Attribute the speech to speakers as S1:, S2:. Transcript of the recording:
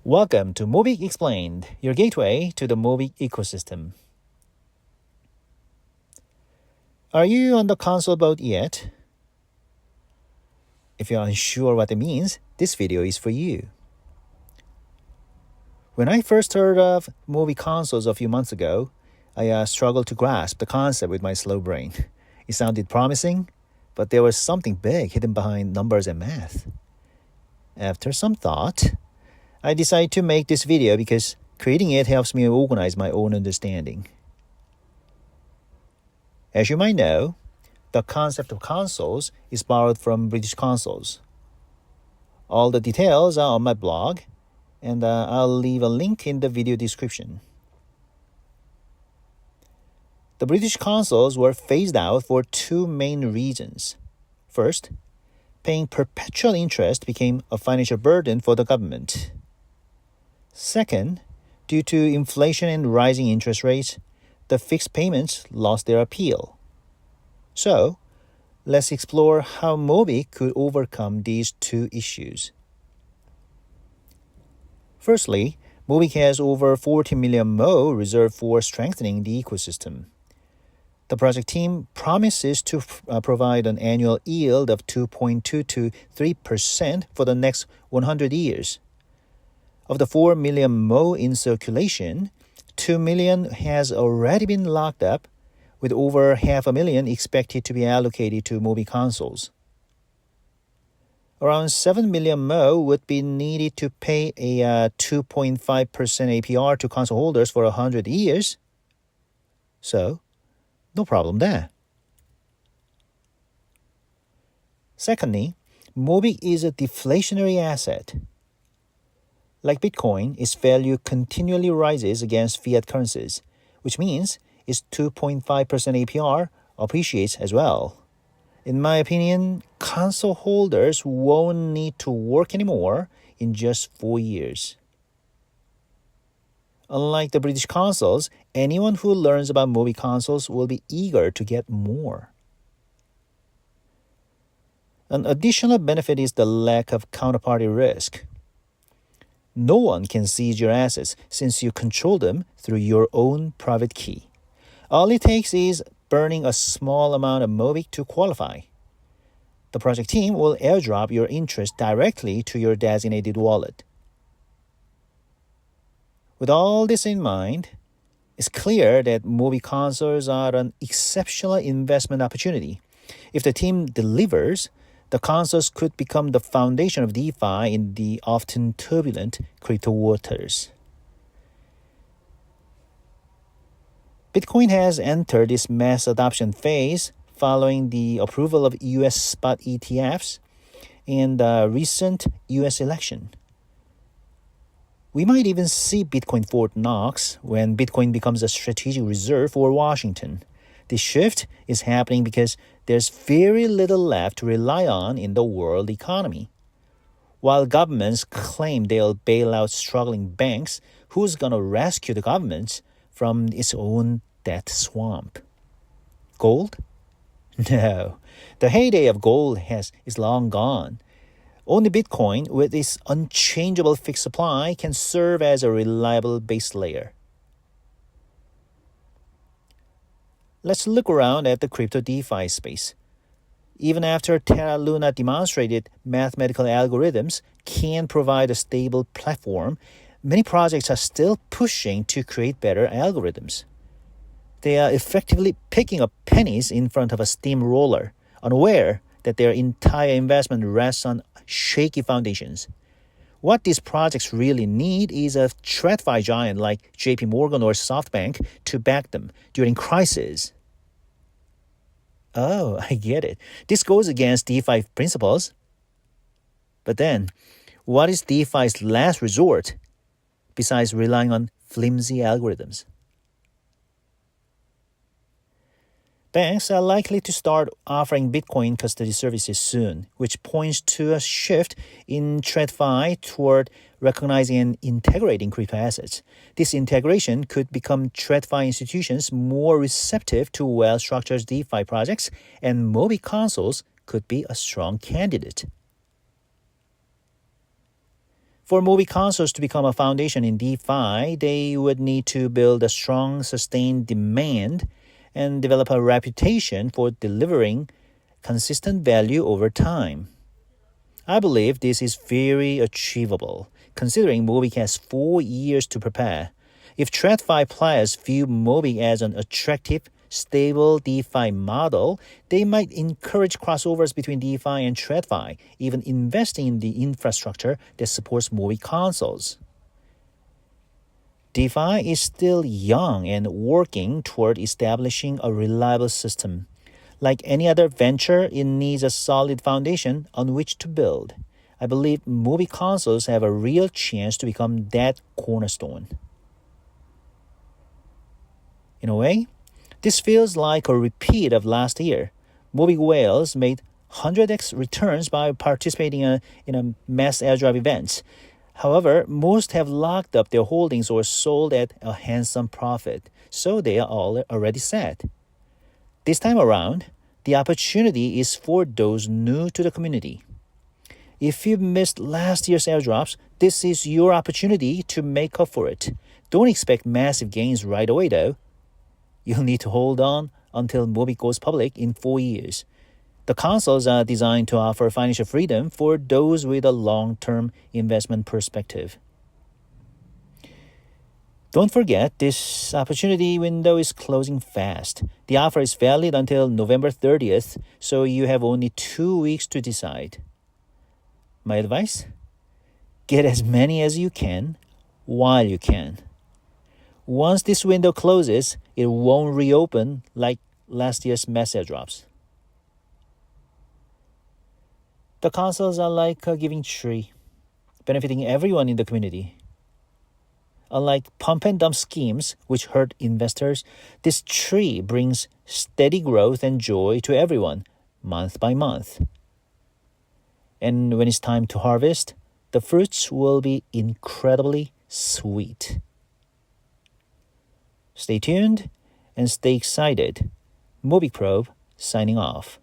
S1: Welcome to Mobick Explained, your gateway to the Mobick ecosystem. Are you on the console boat yet? If you're unsure what it means, this video is for you. When I first heard of Mobick Consols a few months ago, I struggled to grasp the concept with my slow brain. It sounded promising, but there was something big hidden behind numbers and math. After some thought, I decided to make this video because creating it helps me organize my own understanding. As you might know, the concept of consoles is borrowed from British consols. All the details are on my blog, and I'll leave a link in the video description. The British consols were phased out for two main reasons. First, paying perpetual interest became a financial burden for the government. Second, due to inflation and rising interest rates, the fixed payments lost their appeal. So, let's explore how Mobick could overcome these two issues. Firstly, Mobick has over 40 million Mo reserved for strengthening the ecosystem. The project team promises to provide an annual yield of 2.2 to 3% for the next 100 years. Of the 4 million Mo in circulation, 2 million has already been locked up, with over 500,000 expected to be allocated to Mobick Consols. Around 7 million Mo would be needed to pay a 2.5% APR to console holders for 100 years. So, no problem there. Secondly, Mobick is a deflationary asset. Like Bitcoin, its value continually rises against fiat currencies, which means its 2.5% APR appreciates as well. In my opinion, console holders won't need to work anymore in just 4 years. Unlike the British consoles, anyone who learns about Mobick consoles will be eager to get more. An additional benefit is the lack of counterparty risk. No one can seize your assets since you control them through your own private key. All it takes is burning a small amount of Mobick to qualify. The project team will airdrop your interest directly to your designated wallet. With all this in mind, it's clear that Mobick consoles are an exceptional investment opportunity. If the team delivers, the consoles could become the foundation of DeFi in the often turbulent crypto waters. Bitcoin has entered its mass adoption phase following the approval of US spot ETFs and the recent US election. We might even see Bitcoin Fort Knox when Bitcoin becomes a strategic reserve for Washington. This shift is happening because there's very little left to rely on in the world economy. While governments claim they'll bail out struggling banks, who's going to rescue the government from its own debt swamp? Gold? No. The heyday of gold is long gone. Only Bitcoin, with its unchangeable fixed supply, can serve as a reliable base layer. Let's look around at the crypto DeFi space. Even after Terra Luna demonstrated mathematical algorithms can provide a stable platform, many projects are still pushing to create better algorithms. They are effectively picking up pennies in front of a steamroller, unaware that their entire investment rests on shaky foundations. What these projects really need is a TradFi giant like JP Morgan or SoftBank to back them during crisis. Oh, I get it. This goes against DeFi principles. But then, what is DeFi's last resort besides relying on flimsy algorithms? Banks are likely to start offering Bitcoin custody services soon, which points to a shift in TradFi toward recognizing and integrating crypto assets. This integration could become TradFi institutions more receptive to well-structured DeFi projects, and Mobick consoles could be a strong candidate. For Mobick Consols to become a foundation in DeFi, they would need to build a strong, sustained demand and develop a reputation for delivering consistent value over time. I believe this is very achievable, considering Mobick has 4 years to prepare. If TradFi players view Mobick as an attractive, stable DeFi model, they might encourage crossovers between DeFi and TradFi, even investing in the infrastructure that supports Mobick Consols. DeFi is still young and working toward establishing a reliable system. Like any other venture, it needs a solid foundation on which to build. I believe Mobick Consols have a real chance to become that cornerstone. In a way, this feels like a repeat of last year. Mobick whales made 100x returns by participating in a mass airdrop event. However, most have locked up their holdings or sold at a handsome profit, so they are all already set. This time around, the opportunity is for those new to the community. If you missed last year's airdrops, this is your opportunity to make up for it. Don't expect massive gains right away, though. You'll need to hold on until Mobick goes public in 4 years. The consoles are designed to offer financial freedom for those with a long-term investment perspective. Don't forget, this opportunity window is closing fast. The offer is valid until November 30th, so you have only 2 weeks to decide. My advice? Get as many as you can while you can. Once this window closes, it won't reopen like last year's mass airdrops. The consoles are like a giving tree, benefiting everyone in the community. Unlike pump and dump schemes which hurt investors, this tree brings steady growth and joy to everyone, month by month. And when it's time to harvest, the fruits will be incredibly sweet. Stay tuned and stay excited. Mobick Probe signing off.